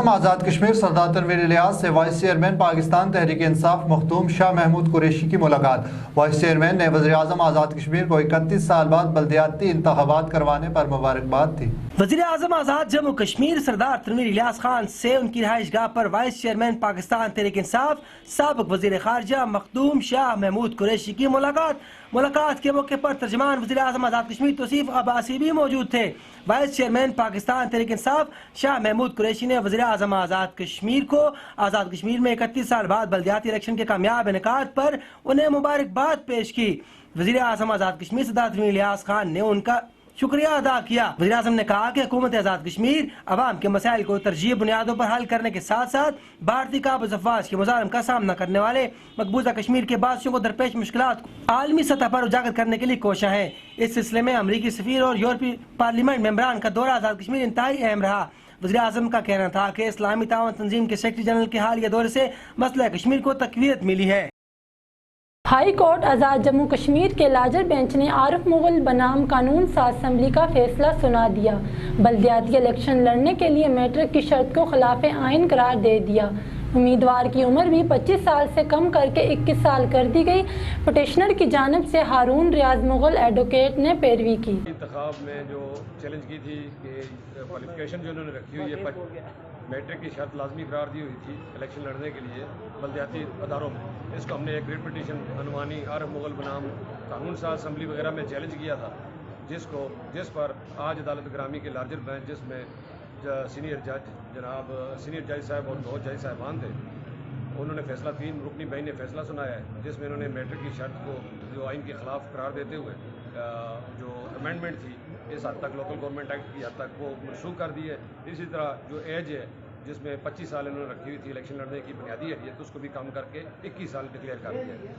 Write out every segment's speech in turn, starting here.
آزاد کشمیر سردار تنویر الیاس سے vice chairman Pakistan Tehreek Insaf Makhdoom Shah Mahmood Qureshi کی ملاقات۔ وائس چیئرمین نے وزیر اعظم آزاد کشمیر کو 31 سال بعد بلدیاتی انتخابات کروانے پر مبارکباد دی۔ وزیر اعظم آزاد جموں کشمیر سردار تنویر الیاس خان سے ان کی رہائش گاہ پر وائس چیئرمین پاکستان تحریک انصاف سابق وزیر خارجہ مخدوم شاہ محمود قریشی کی ملاقات کے موقع پر ترجمان وزیر اعظم آزاد کشمیر توصیف عباسی بھی موجود تھے۔ وائس چیئرمین پاکستان تحریک انصاف شاہ محمود قریشی نے وزیر اعظم آزاد کشمیر کو آزاد کشمیر میں 31 سال بعد بلدیاتی الیکشن کے کامیاب انعقاد پر انہیں مبارکباد پیش کی۔ وزیر اعظم آزاد کشمیر سردار تنویر الیاس خان نے ان کا شکریہ ادا کیا۔ وزیر اعظم نے کہا کہ حکومت آزاد کشمیر عوام کے مسائل کو ترجیحی بنیادوں پر حل کرنے کے ساتھ ساتھ بھارتی قابض افواج کے مظالم کا سامنا کرنے والے مقبوضہ کشمیر کے باشندوں کو درپیش مشکلات کو عالمی سطح پر اجاگر کرنے کے لیے کوشاں ہے۔ اس سلسلے میں امریکی سفیر اور یورپی پارلیمنٹ ممبران کا دورہ آزاد کشمیر انتہائی اہم رہا۔ وزیر اعظم کا کہنا تھا کہ اسلامی تعاون تنظیم کے سیکرٹری جنرل کے حالیہ دورے سے مسئلہ کشمیر کو تقویت ملی ہے۔ ہائی کورٹ آزاد جموں کشمیر کے لارجر بینچ نے عارف مغل بنام قانون ساز اسمبلی کا فیصلہ سنا دیا۔ بلدیاتی الیکشن لڑنے کے لیے میٹرک کی شرط کو خلاف آئین قرار دے دیا۔ امیدوار کی عمر بھی 25 سال سے کم کر کے 21 سال کر دی گئی۔ پٹیشنر کی جانب سے ہارون ریاض مغل ایڈوکیٹ نے پیروی کی۔ انتخاب میں جو چیلنج کی تھی کہ کوالیفیکیشن جو انہوں نے رکھی ہوئی ہے میٹرک کی شرط لازمی قرار دی ہوئی تھی الیکشن لڑنے کے لیے بلدیاتی اداروں میں، اس کو ہم نے ایک ریٹ پٹیشن عنوانی عارف مغل بنام قانون ساز اسمبلی وغیرہ میں چیلنج کیا تھا، جس پر آج عدالت گرامی کے لارجر بینچ جس میں سینئر جج صاحب اور 2 جج صاحبان تھے، انہوں نے فیصلہ 3 رکنی بینچ نے فیصلہ سنایا ہے، جس میں انہوں نے میٹرک کی شرط کو جو آئین کے خلاف قرار دیتے ہوئے جو امینڈمنٹ تھی اس حد تک لوکل گورنمنٹ ایکٹ کی حد تک وہ منسوخ کر دی ہے۔ اسی طرح جو ایج ہے جس میں 25 سال انہوں نے رکھی ہوئی تھی الیکشن لڑنے کی بنیادی حیثیت، اس کو بھی کم کر کے 21 سال ڈکلیئر کر دیا ہے۔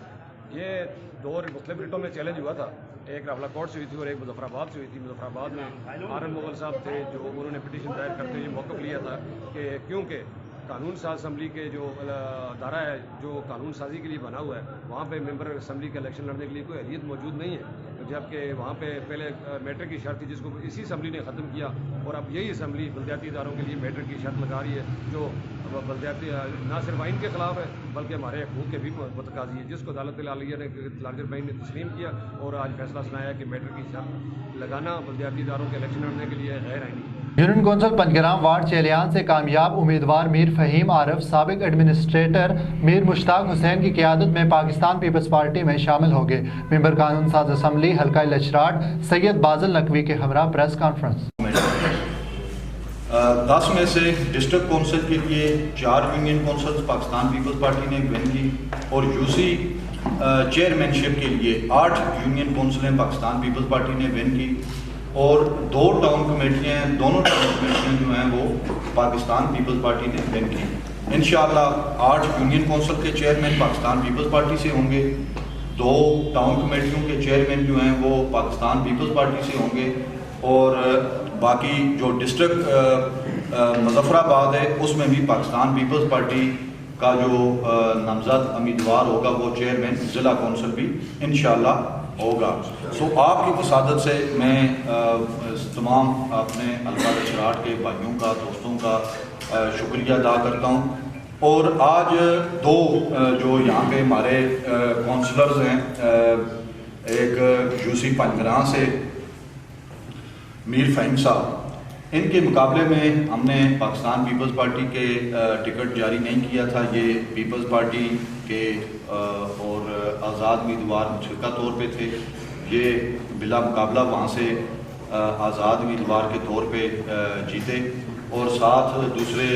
یہ 2 مختلف ریٹوں میں چیلنج ہوا تھا، ایک راولہ کوٹ سے ہوئی تھی اور ایک مظفر آباد سے ہوئی تھی۔ مظفر آباد میں عارف مغل صاحب تھے جو انہوں نے پٹیشن دائر کرتے ہوئے موقف لیا تھا کہ کیونکہ قانون ساز اسمبلی کے جو ادارہ ہے جو قانون سازی کے لیے بنا ہوا ہے، وہاں پہ ممبر اسمبلی کا الیکشن لڑنے کے لیے کوئی اہلیت موجود نہیں ہے، جبکہ وہاں پہ پہلے میٹرک کی شرط تھی جس کو اسی اسمبلی نے ختم کیا، اور اب یہی اسمبلی بلدیاتی اداروں کے لیے میٹرک کی شرط لگا رہی ہے جو بلدیاتی نہ صرف آئین کے خلاف ہے بلکہ ہمارے حقوق کے بھی متقاضی ہے، جس کو عدالت عالیہ نے لارجر بینچ نے تسلیم کیا اور آج فیصلہ سنایا کہ میٹرک کی شرط لگانا بلدیاتی اداروں کے الیکشن لڑنے کے لیے غیر آئینی ہے۔ یونین کونسل پنجگرام وارڈ چیلیان سے کامیاب امیدوار میر فہیم عارف سابق ایڈمنسٹریٹر میر مشتاق حسین کی قیادت میں پاکستان پیپلز پارٹی میں شامل ہو گئے۔ ممبر قانون ساز اسمبلی حلقہ لچراٹ سید بازل نقوی کے ہمراہ پریس کانفرنس۔ 10 میں سے ڈسٹرکٹ کونسل کے لیے 4 یونین کونسلز پاکستان پیپلز پارٹی نے ون کی، اور یوسی چیئرمین شپ کے لیے 8 یونین کونسلیں پاکستان پیپلز پارٹی نے ون کی، اور 2 ٹاؤن کمیٹیاں دونوں ٹاؤن کمیٹیاں جو ہیں وہ پاکستان پیپلز پارٹی نے ون کی۔ انشاءاللہ 8 یونین کونسل کے چیئرمین پاکستان پیپلز پارٹی سے ہوں گے، 2 ٹاؤن کمیٹیوں کے چیئرمین جو ہیں وہ پاکستان پیپلز پارٹی سے ہوں گے، اور باقی جو ڈسٹرکٹ مظفر آباد ہے اس میں بھی پاکستان پیپلز پارٹی کا جو نامزد امیدوار ہوگا وہ چیئرمین ضلع کونسل بھی انشاءاللہ ہوگا۔ آپ کی وسادت سے میں تمام اپنے حلقہ لچراٹ کے بھائیوں کا دوستوں کا شکریہ ادا کرتا ہوں، اور آج 2 جو یہاں پہ ہمارے کونسلرز ہیں، ایک یوسی پنجگرام سے میر فہیم صاحب، ان کے مقابلے میں ہم نے پاکستان پیپلز پارٹی کے ٹکٹ جاری نہیں کیا تھا، یہ پیپلز پارٹی کے اور آزاد امیدوار مشترکہ طور پہ تھے، یہ بلا مقابلہ وہاں سے آزاد امیدوار کے طور پہ جیتے، اور ساتھ دوسرے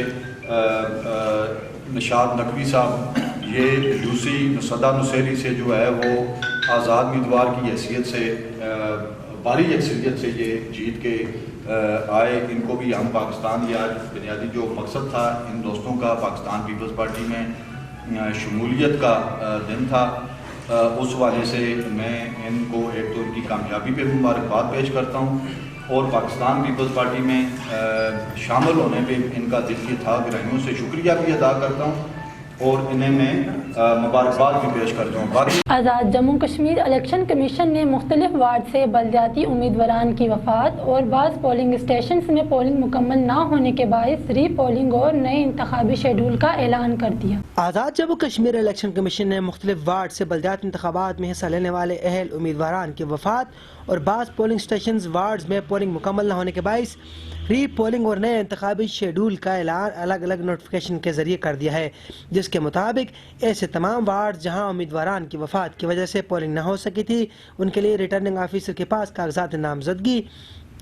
نشاد نقوی صاحب یہ یوسی صدا نصیری سے جو ہے وہ آزاد امیدوار کی حیثیت سے بھاری اکثریت سے یہ جیت کے آئے۔ ان کو بھی ہم پاکستان یا بنیادی جو مقصد تھا ان دوستوں کا پاکستان پیپلز پارٹی میں شمولیت کا دن تھا، اس والے سے میں ان کو ایک تو ان کی کامیابی پہ مبارکباد پیش کرتا ہوں، اور پاکستان پیپلز پارٹی میں شامل ہونے پہ ان کا دل کی تھا گہرائیوں سے شکریہ بھی ادا کرتا ہوں، اور انہیں میں مبارکباد بھی پیش کرتا ہوں. باقی آزاد جموں کشمیر الیکشن کمیشن نے مختلف وارڈ سے بلدیاتی امیدواران کی وفات اور بعض پولنگ اسٹیشنز میں پولنگ مکمل نہ ہونے کے باعث ری پولنگ اور نئے انتخابی شیڈول کا اعلان کر دیا. آزاد جموں کشمیر الیکشن کمیشن نے مختلف وارڈ سے بلدیاتی انتخابات میں حصہ لینے والے اہل امیدواران کی وفات اور بعض پولنگ اسٹیشنز وارڈز میں پولنگ مکمل نہ ہونے کے باعث ری پولنگ اور نئے انتخابی شیڈول کا اعلان الگ الگ نوٹیفیکیشن کے ذریعے کر دیا ہے، جس کے مطابق ایسے تمام وارڈ جہاں امیدواران کی وفات کی وجہ سے پولنگ نہ ہو سکی تھی ان کے لیے ریٹرننگ آفیسر کے پاس کاغذات نامزدگی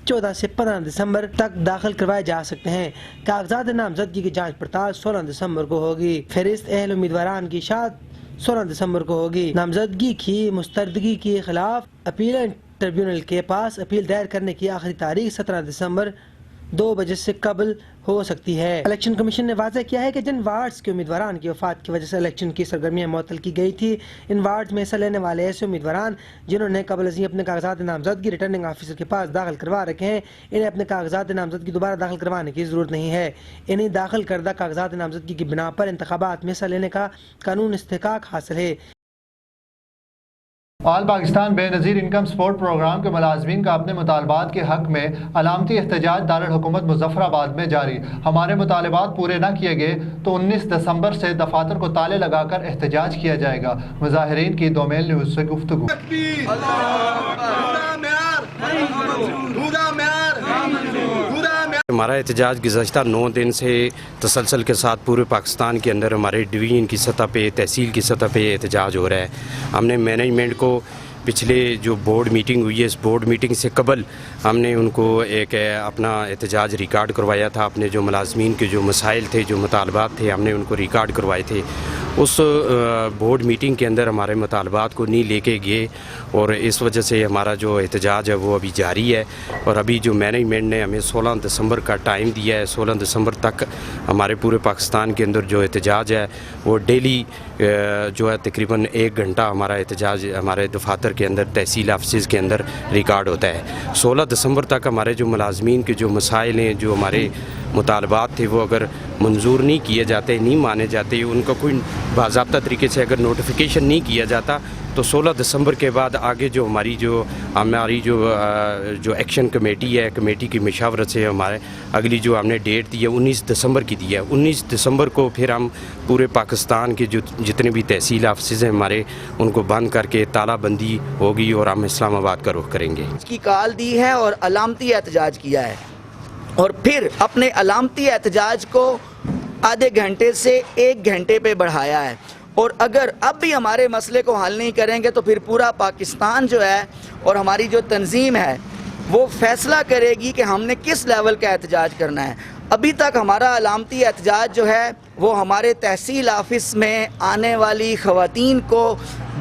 14 سے 15 دسمبر تک داخل کروائے جا سکتے ہیں. کاغذات نامزدگی کی جانچ پڑتال 16 دسمبر کو ہوگی. فہرست اہل امیدواران کی اشاعت 16 دسمبر کو ہوگی. نامزدگی کی مستردگی کے خلاف اپیلنٹ ٹریبیونل کے پاس اپیل دائر کرنے کی آخری تاریخ 17 دسمبر 2 بجے سے قبل ہو سکتی ہے. الیکشن کمیشن نے واضح کیا ہے کہ جن وارڈز کے امیدواران کی وفات کی وجہ سے الیکشن کی سرگرمیاں معطل کی گئی تھی، ان وارڈز میں حصہ لینے والے ایسے امیدواران جنہوں نے قبل ازیں اپنے کاغذات نامزدگی ریٹرننگ آفیسر کے پاس داخل کروا رکھے ہیں، انہیں اپنے کاغذات نامزدگی دوبارہ داخل کروانے کی ضرورت نہیں ہے. انہیں داخل کردہ کاغذات نامزدگی کی بنا پر انتخابات میں حصہ لینے کا قانون استحقاق حاصل ہے. آل پاکستان بے نظیر انکم سپورٹ پروگرام کے ملازمین کا اپنے مطالبات کے حق میں علامتی احتجاج دارالحکومت مظفر آباد میں جاری. ہمارے مطالبات پورے نہ کیے گئے تو 19 دسمبر سے دفاتر کو تالے لگا کر احتجاج کیا جائے گا. مظاہرین کی دومیل نیوز سے گفتگو. ہمارا احتجاج گزشتہ 9 دن سے تسلسل کے ساتھ پورے پاکستان کے اندر ہمارے ڈویژن کی سطح پہ، تحصیل کی سطح پہ احتجاج ہو رہا ہے. ہم نے مینجمنٹ کو پچھلے جو بورڈ میٹنگ ہوئی ہے، اس بورڈ میٹنگ سے قبل ہم نے ان کو ایک اپنا احتجاج ریکارڈ کروایا تھا. اپنے جو ملازمین کے جو مسائل تھے، جو مطالبات تھے، ہم نے ان کو ریکارڈ کروائے تھے. اس بورڈ میٹنگ کے اندر ہمارے مطالبات کو نہیں لے کے گئے اور اس وجہ سے ہمارا جو احتجاج ہے وہ ابھی جاری ہے. اور ابھی جو مینجمنٹ نے ہمیں 16 دسمبر کا ٹائم دیا ہے، 16 دسمبر تک ہمارے پورے پاکستان کے اندر جو احتجاج ہے وہ ڈیلی جو ہے تقریباً 1 گھنٹہ ہمارا احتجاج ہمارے دفاتر کے اندر، تحصیل آفسز کے اندر ریکارڈ ہوتا ہے. 16 دسمبر تک ہمارے جو ملازمین کے جو مسائل ہیں، جو ہمارے مطالبات تھے، وہ اگر منظور نہیں کیے جاتے، نہیں مانے جاتے، ان کا کوئی باضابطہ طریقے سے اگر نوٹیفیکیشن نہیں کیا جاتا تو 16 دسمبر کے بعد آگے جو ہماری جو ایکشن کمیٹی ہے، کمیٹی کی مشاورت سے ہمارے اگلی جو ہم نے ڈیٹ دی ہے 19 دسمبر کی دی ہے. 19 دسمبر کو پھر ہم پورے پاکستان کے جو جتنے بھی تحصیل آفسز ہیں ہمارے، ان کو بند کر کے تالہ بندی ہوگی اور ہم اسلام آباد کا رخ کریں گے. اس کی کال دی ہے اور علامتی احتجاج کیا ہے، اور پھر اپنے علامتی احتجاج کو آدھے گھنٹے سے 1 گھنٹے پہ بڑھایا ہے. اور اگر اب بھی ہمارے مسئلے کو حل نہیں کریں گے تو پھر پورا پاکستان جو ہے اور ہماری جو تنظیم ہے وہ فیصلہ کرے گی کہ ہم نے کس لیول کا احتجاج کرنا ہے. ابھی تک ہمارا علامتی احتجاج جو ہے وہ ہمارے تحصیل آفس میں آنے والی خواتین کو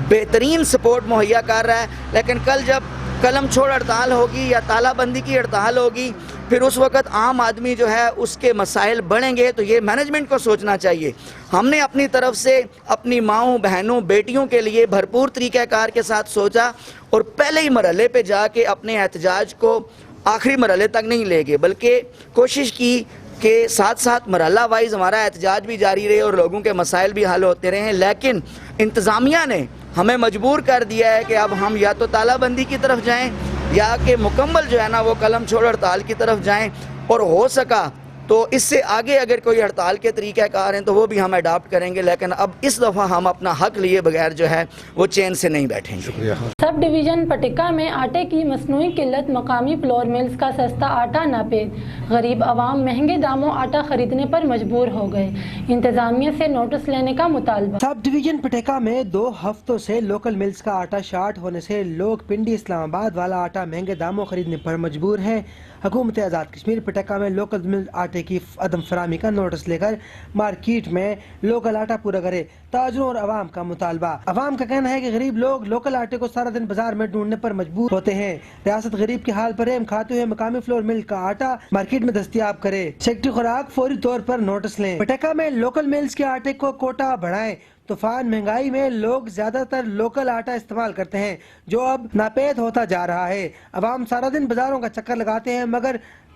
بہترین سپورٹ مہیا کر رہا ہے، لیکن کل جب قلم چھوڑ ہڑتال ہوگی یا تالہ بندی کی ہڑتال ہوگی، پھر اس وقت عام آدمی جو ہے اس کے مسائل بڑھیں گے. تو یہ مینجمنٹ کو سوچنا چاہیے. ہم نے اپنی طرف سے اپنی ماؤں، بہنوں، بیٹیوں کے لیے بھرپور طریقہ کار کے ساتھ سوچا اور پہلے ہی مرحلے پہ جا کے اپنے احتجاج کو آخری مرحلے تک نہیں لے گئے، بلکہ کوشش کی کہ ساتھ ساتھ مرحلہ وائز ہمارا احتجاج بھی جاری رہے اور لوگوں کے مسائل بھی حل ہوتے رہے. لیکن انتظامیہ نے ہمیں مجبور کر دیا ہے کہ اب ہم یا تو تالہ بندی کی طرف جائیں یا کہ مکمل جو ہے نا وہ قلم چھوڑ ہڑتال کی طرف جائیں. اور ہو سکا تو اس سے آگے اگر کوئی ہڑتال کے طریقہ کار ہیں تو وہ بھی ہم اڈاپٹ کریں گے، لیکن اب اس دفعہ ہم اپنا حق لیے بغیر جو ہے وہ چین سے نہیں بیٹھیں گے. سب ڈویژن پٹکا میں آٹے کی مصنوعی قلت، مقامی فلور ملز کا سستا آٹا ناپید، غریب عوام مہنگے داموں آٹا خریدنے پر مجبور ہو گئے. انتظامیہ سے نوٹس لینے کا مطالبہ. سب ڈویژن پٹیکا میں 2 ہفتوں سے لوکل ملز کا آٹا شارٹ ہونے سے لوگ پنڈی اسلام آباد والا آٹا مہنگے داموں خریدنے پر مجبور ہیں. حکومت آزاد کشمیر پٹیکا میں لوکل مل آٹے کی عدم فراہمی کا نوٹس لے کر مارکیٹ میں لوکل آٹا پورا کرے. تاجروں اور عوام کا مطالبہ. عوام کا کہنا ہے کہ غریب لوگ لوکل آٹے کو سارا دن بازار میں ڈھونڈنے پر مجبور ہوتے ہیں. ریاست غریب کے حال پر رحم کھاتے ہوئے مقامی فلور مل کا آٹا مارکیٹ میں دستیاب کرے. سیکٹری خوراک فوری طور پر نوٹس لیں. پٹیکا میں لوکل ملز کے آٹے کو کوٹا بڑھائیں. طوفان مہنگائی میں لوگ زیادہ تر لوکل آٹا استعمال کرتے ہیں جو اب ناپید ہوتا جا رہا ہے. عوام سارا دن بازاروں کا چکر لگاتے ہیں مگر